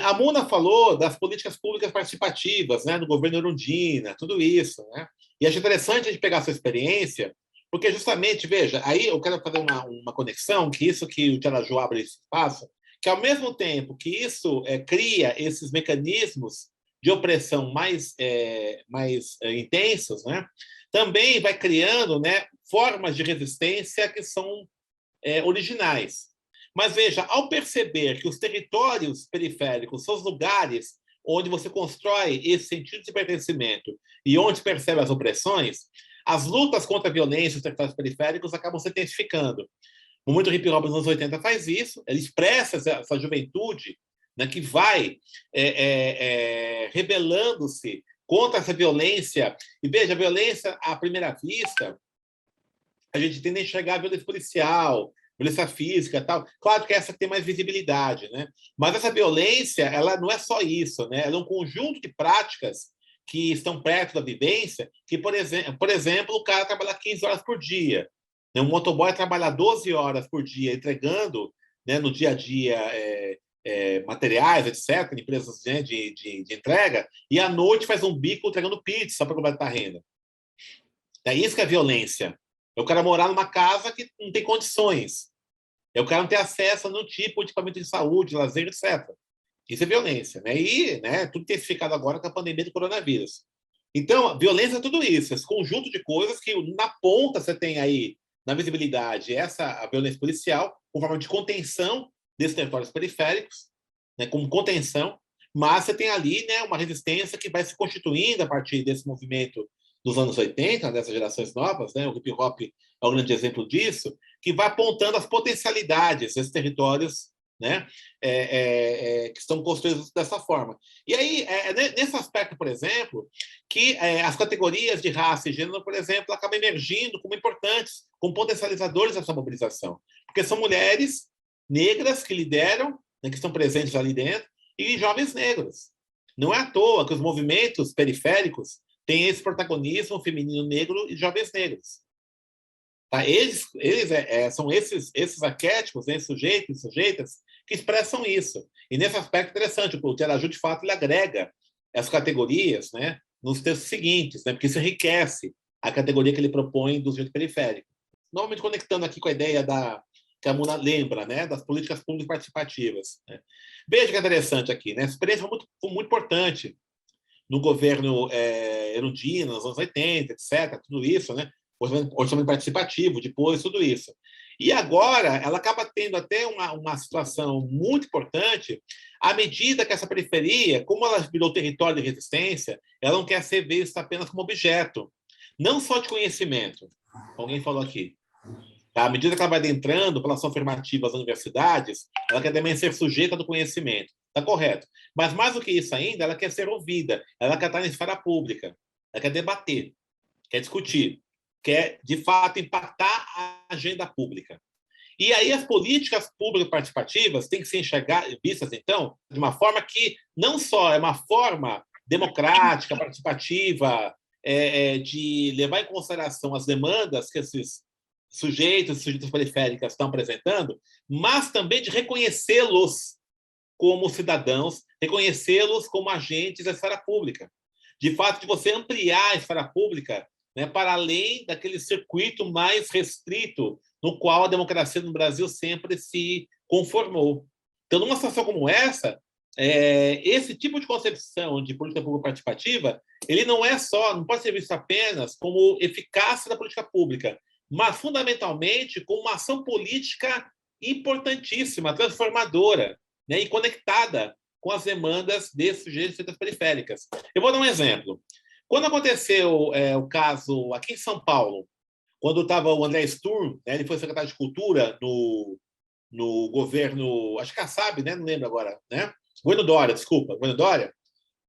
A Muna falou das políticas públicas participativas, né, no governo Erundina, tudo isso, né? E acho interessante a gente pegar essa experiência, porque justamente, veja, aí eu quero fazer uma conexão, que isso que o Tiaraju abre esse espaço, que ao mesmo tempo que isso cria esses mecanismos de opressão mais intensos, né, também vai criando, né, formas de resistência que são originais. Mas veja, ao perceber que os territórios periféricos são os lugares onde você constrói esse sentido de pertencimento e onde se percebe as opressões, as lutas contra a violência nos territórios periféricos acabam se intensificando. O movimento hip hop nos anos 80 faz isso, ele expressa essa juventude, né, que vai rebelando-se contra essa violência. E veja, a violência à primeira vista, a gente tende a enxergar a violência policial, violência física e tal. Claro que essa tem mais visibilidade, né? Mas essa violência, ela não é só isso, né? Ela é um conjunto de práticas que estão perto da vivência, que, por exemplo, o cara trabalha 15 horas por dia. Né? Um motoboy trabalha 12 horas por dia entregando, né, no dia a dia materiais, etc., empresas, né, de entrega, e à noite faz um bico entregando pizza para completar a renda. É isso que é violência. É o cara morar numa casa que não tem condições. É o cara não ter acesso a nenhum tipo de equipamento de saúde, lazer, etc. Isso é violência, né? E, né, tudo intensificado agora com a pandemia do coronavírus. Então, violência é tudo isso, esse conjunto de coisas que na ponta você tem aí, na visibilidade, a violência policial, com forma de contenção desses territórios periféricos, né, como contenção, mas você tem ali, né, uma resistência que vai se constituindo a partir desse movimento dos anos 80, dessas gerações novas, né, o hip hop é um grande exemplo disso, que vai apontando as potencialidades desses territórios, né, que estão construídos dessa forma. E aí, nesse aspecto, por exemplo, que as categorias de raça e gênero, por exemplo, acabam emergindo como importantes, como potencializadores dessa mobilização, porque são mulheres negras que lideram, né, que estão presentes ali dentro, e jovens negros. Não é à toa que os movimentos periféricos têm esse protagonismo feminino negro e jovens negros. Tá? Eles são esses arquétipos, esses sujeitos e sujeitas que expressam isso. E nesse aspecto interessante, o Tiaraju, de fato, ele agrega as categorias, né, nos textos seguintes, né, porque isso enriquece a categoria que ele propõe do sujeito periférico. Novamente conectando aqui com a ideia que a Muna lembra, né, das políticas públicas participativas. Né. Veja que é interessante aqui, né, essa experiência foi muito importante no governo Erundina, nos anos 80, etc., tudo isso, né, orçamento participativo, depois, tudo isso. E agora ela acaba tendo até uma situação muito importante à medida que essa periferia, como ela virou território de resistência, ela não quer ser vista apenas como objeto, não só de conhecimento, alguém falou aqui. À medida que ela vai adentrando pela ação afirmativa às universidades, ela quer também ser sujeita do conhecimento. Está correto. Mas mais do que isso ainda, ela quer ser ouvida, ela quer estar na esfera pública, ela quer debater, quer discutir, quer, de fato, impactar a agenda pública. E aí as políticas públicas participativas têm que ser vistas, então, de uma forma que não só é uma forma democrática, participativa, de levar em consideração as demandas que esses sujeitas periféricas estão apresentando, mas também de reconhecê-los como cidadãos, reconhecê-los como agentes da esfera pública. De fato, de você ampliar a esfera pública, né, para além daquele circuito mais restrito no qual a democracia no Brasil sempre se conformou. Então, numa situação como essa, esse tipo de concepção de política pública participativa, ele não pode ser visto apenas como eficácia da política pública, mas fundamentalmente como uma ação política importantíssima, transformadora, né, e conectada com as demandas desses sujeitos periféricas. Eu vou dar um exemplo. Quando aconteceu o caso aqui em São Paulo, quando estava o André Sturm, né, ele foi secretário de Cultura no governo, acho que Kassab, né, não lembro agora, né? Governo Dória, desculpa, Governo Dória,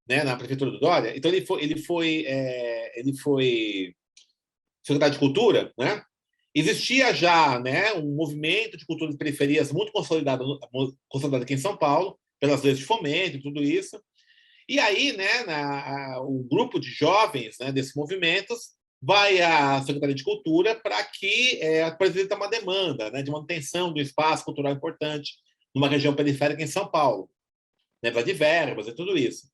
né, na prefeitura do Dória. Então ele foi secretário de Cultura, né? Existia já, né, um movimento de cultura de periferias muito consolidado aqui em São Paulo, pelas leis de fomento e tudo isso. E aí, né, o grupo de jovens, né, desses movimentos vai à Secretaria de Cultura para que apresente uma demanda, né, de manutenção do espaço cultural importante numa região periférica em São Paulo. né, de verbas e tudo isso.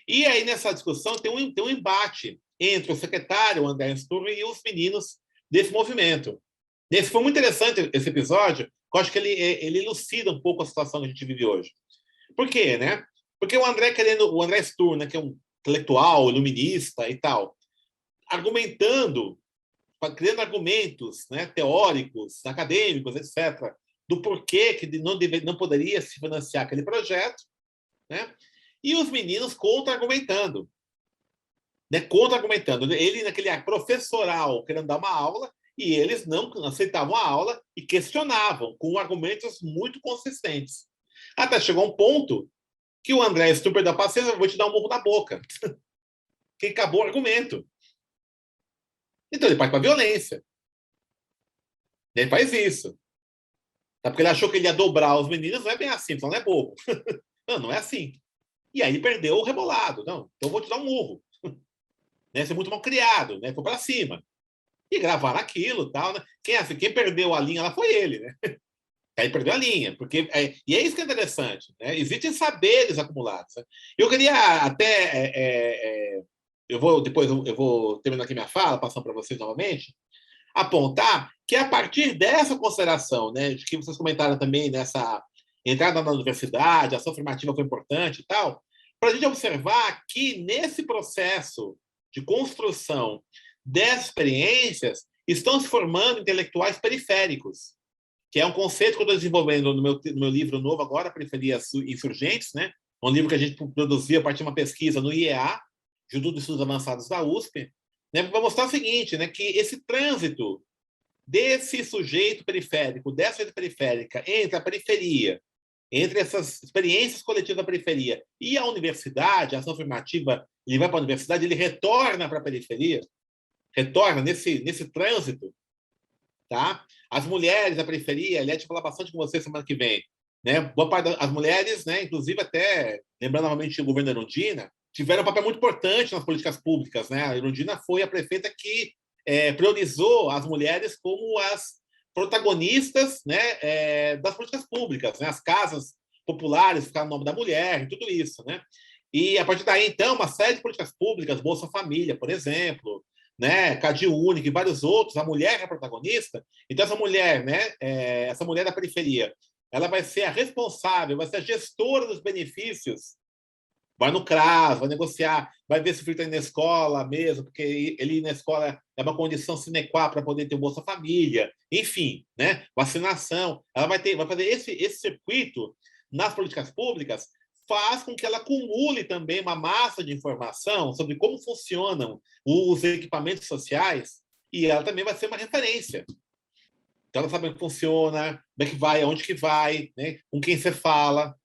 E aí, nessa discussão, tem um embate entre o secretário, o André Sturm, e os meninos desse movimento. Esse foi muito interessante, esse episódio, porque eu acho que ele elucida um pouco a situação que a gente vive hoje. Por quê, né? Porque o André Sturm, né, que é um intelectual, iluminista e tal, argumentando, criando argumentos, né, teóricos, acadêmicos, etc., do porquê que não poderia se financiar aquele projeto, né? E os meninos contra-argumentando. Né, contra-argumentando. Ele, naquele professoral, querendo dar uma aula, e eles não aceitavam a aula e questionavam, com argumentos muito consistentes. Até chegou um ponto que o André Sturm da paciência, vou te dar um murro na boca. Que acabou o argumento. Então ele parte para a violência. Ele faz isso. Tá? Porque ele achou que ele ia dobrar os meninos, não é bem assim, então não é bobo. Não é assim. E aí ele perdeu o rebolado. Não, então eu vou te dar um murro. Né? Você é muito mal criado, né? Foi para cima. E gravaram aquilo, tal, né? Quem perdeu a linha lá foi ele, né? Aí perdeu a linha, porque e é isso que é interessante, né? Existem saberes acumulados. Né? Eu queria até eu vou terminar aqui minha fala, passando para vocês novamente, apontar que a partir dessa consideração, né, de que vocês comentaram também nessa entrada na universidade, a ação afirmativa foi importante e tal, para a gente observar que nesse processo de construção dessas experiências estão se formando intelectuais periféricos, que é um conceito que eu estou desenvolvendo no meu livro novo agora, Periferias Insurgentes, né? Um livro que a gente produziu a partir de uma pesquisa no IEA, Instituto de Estudos Avançados da USP, né? Para mostrar o seguinte, né? Que esse trânsito desse sujeito periférico, dessa sujeito periférica, entre a periferia, entre essas experiências coletivas da periferia e a universidade, a ação afirmativa, ele vai para a universidade, ele retorna para a periferia, retorna nesse trânsito, tá? As mulheres da periferia, aliás, vou falar bastante com você semana que vem, né? Boa parte das mulheres, né, inclusive até, lembrando novamente o governo da Erundina, tiveram um papel muito importante nas políticas públicas, né? A Erundina foi a prefeita que priorizou as mulheres como as protagonistas, né, das políticas públicas, né? As casas populares ficaram no nome da mulher, e tudo isso, né? E a partir daí, então, uma série de políticas públicas, Bolsa Família, por exemplo, né, CadÚnico e vários outros, a mulher é a protagonista. Então essa mulher, né, essa mulher da periferia, ela vai ser a responsável, vai ser a gestora dos benefícios, vai no CRAS, vai negociar, vai ver se o filho está indo na escola mesmo, porque ele ir na escola é uma condição sine qua para poder ter o Bolsa Família, enfim, né, vacinação. Ela vai fazer esse circuito nas políticas públicas, faz com que ela acumule também uma massa de informação sobre como funcionam os equipamentos sociais, e ela também vai ser uma referência. Então, ela sabe como é que funciona, como é que vai, aonde que vai, né, com quem você fala.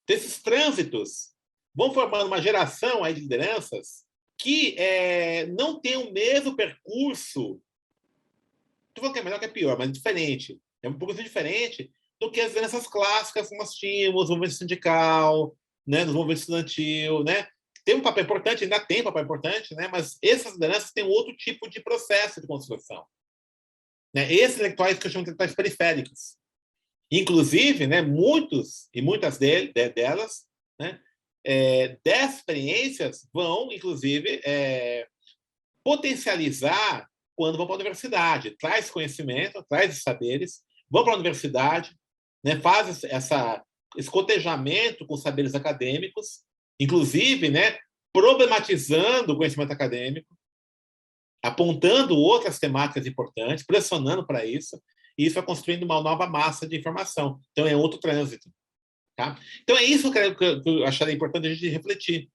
Então, esses trânsitos vão formando uma geração aí de lideranças que não tem o mesmo percurso. Não vou que é melhor que é pior, mas diferente. É um pouco diferente do que as lideranças clássicas que nós tínhamos, o movimento sindical, né, no movimento estudantil, né? Tem um papel importante, ainda tem um papel importante, né? Mas essas lideranças têm outro tipo de processo de construção. Né? Esses intelectuais que eu chamo de intelectuais periféricos. Inclusive, né, muitas delas, né, dessas experiências vão, inclusive, potencializar quando vão para a universidade. Traz conhecimento, traz saberes, vão para a universidade, né, faz esse cotejamento com saberes acadêmicos, inclusive, né, problematizando o conhecimento acadêmico, apontando outras temáticas importantes, pressionando para isso, e isso vai construindo uma nova massa de informação. Então, é outro trânsito. Tá? Então, é isso que eu acharia importante a gente refletir.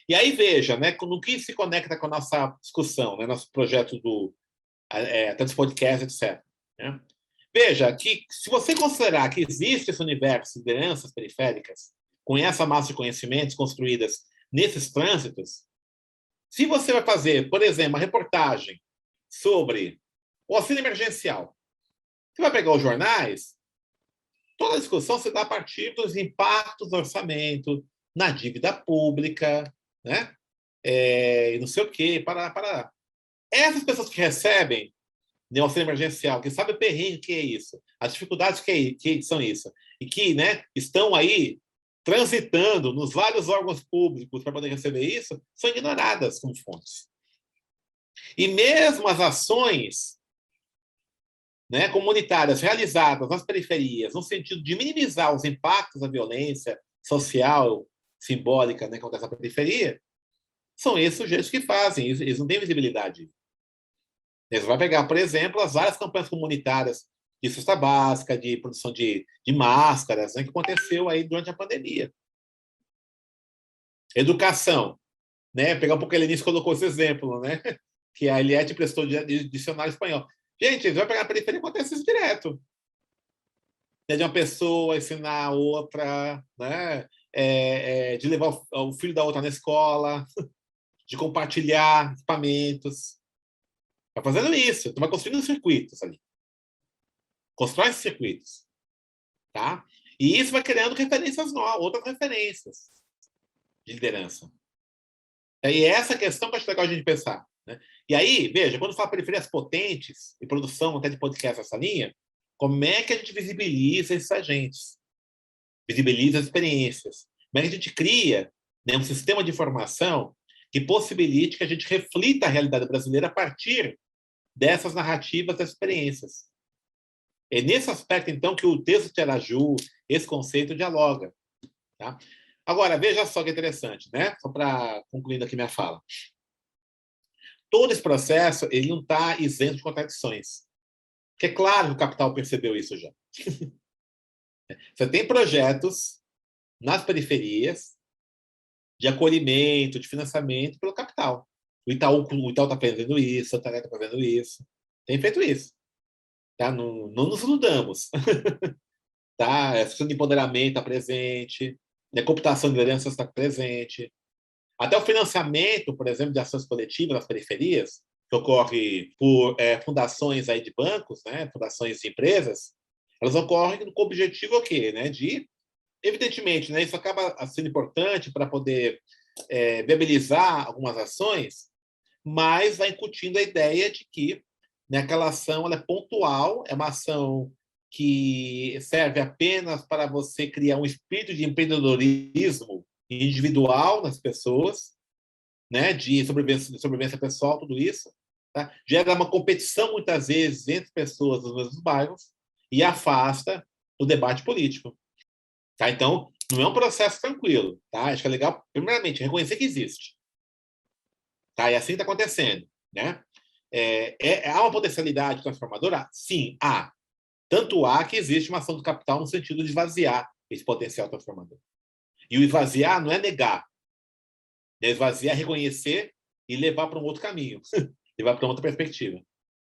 E aí, veja, né, no que se conecta com a nossa discussão, né, nosso projeto até dos podcasts, etc. Né? Veja que, se você considerar que existe esse universo de lideranças periféricas, com essa massa de conhecimentos construídas nesses trânsitos, se você vai fazer, por exemplo, uma reportagem sobre o auxílio emergencial, você vai pegar os jornais, toda a discussão se dá a partir dos impactos do orçamento na dívida pública, né? E não sei o quê, para. Essas pessoas que recebem o auxílio emergencial, que sabem o perrengue que é isso, as dificuldades que são isso, e que, né, estão aí transitando nos vários órgãos públicos para poder receber isso, são ignoradas como fontes. E mesmo as ações, né, comunitárias realizadas nas periferias, no sentido de minimizar os impactos da violência social, simbólica, né, que acontece na periferia, são esses sujeitos que fazem, eles não têm visibilidade. Eles vão pegar, por exemplo, as várias campanhas comunitárias de cesta básica, de produção de máscaras, né, que aconteceu aí durante a pandemia. Educação, né? Pegar um pouco a Helenice colocou esse exemplo, né? Que a Eliette prestou de dicionário espanhol. Gente, eles vão pegar a periferia e acontece isso direto. De uma pessoa ensinar a outra, né? De levar o filho da outra na escola, de compartilhar equipamentos. Está fazendo isso. Tu vai construindo circuitos ali. Constrói esses circuitos. Tá? E isso vai criando referências novas, outras referências de liderança. E essa questão que eu acho legal a gente pensar. Né? E aí, veja, quando fala periferias potentes e produção até de podcast nessa linha, como é que a gente visibiliza esses agentes? Visibiliza as experiências? Como é que a gente cria, né, um sistema de informação que possibilite que a gente reflita a realidade brasileira a partir dessas narrativas, dessas experiências? É nesse aspecto, então, que o texto de Araju, esse conceito, dialoga. Tá? Agora, veja só que interessante, né? Só para concluindo aqui minha fala. Todo esse processo ele não está isento de contradições. Porque é claro que o capital percebeu isso já. Você tem projetos nas periferias de acolhimento, de financiamento pelo capital. O Itaú está fazendo isso, o Santander está fazendo isso. Tem feito isso. Tá? Não nos iludamos. Tá? A questão de empoderamento está presente, a computação de lideranças está presente. Até o financiamento, por exemplo, de ações coletivas nas periferias, que ocorre por fundações aí de bancos, né, fundações de empresas, elas ocorrem com o objetivo o quê? Né, de, evidentemente, né, isso acaba sendo importante para poder viabilizar algumas ações, mas vai incutindo a ideia de que, né, aquela ação ela é pontual, é uma ação que serve apenas para você criar um espírito de empreendedorismo individual nas pessoas, né, de sobrevivência pessoal, tudo isso, tá? Gera uma competição, muitas vezes, entre pessoas dos mesmos bairros e afasta o debate político. Tá? Então, não é um processo tranquilo. Tá? Acho que é legal, primeiramente, reconhecer que existe. Tá? E assim está acontecendo. Né? Há uma potencialidade transformadora? Sim, há. Tanto há que existe uma ação do capital no sentido de esvaziar esse potencial transformador. E o esvaziar não é negar. É esvaziar, reconhecer e levar para um outro caminho. Levar para uma outra perspectiva.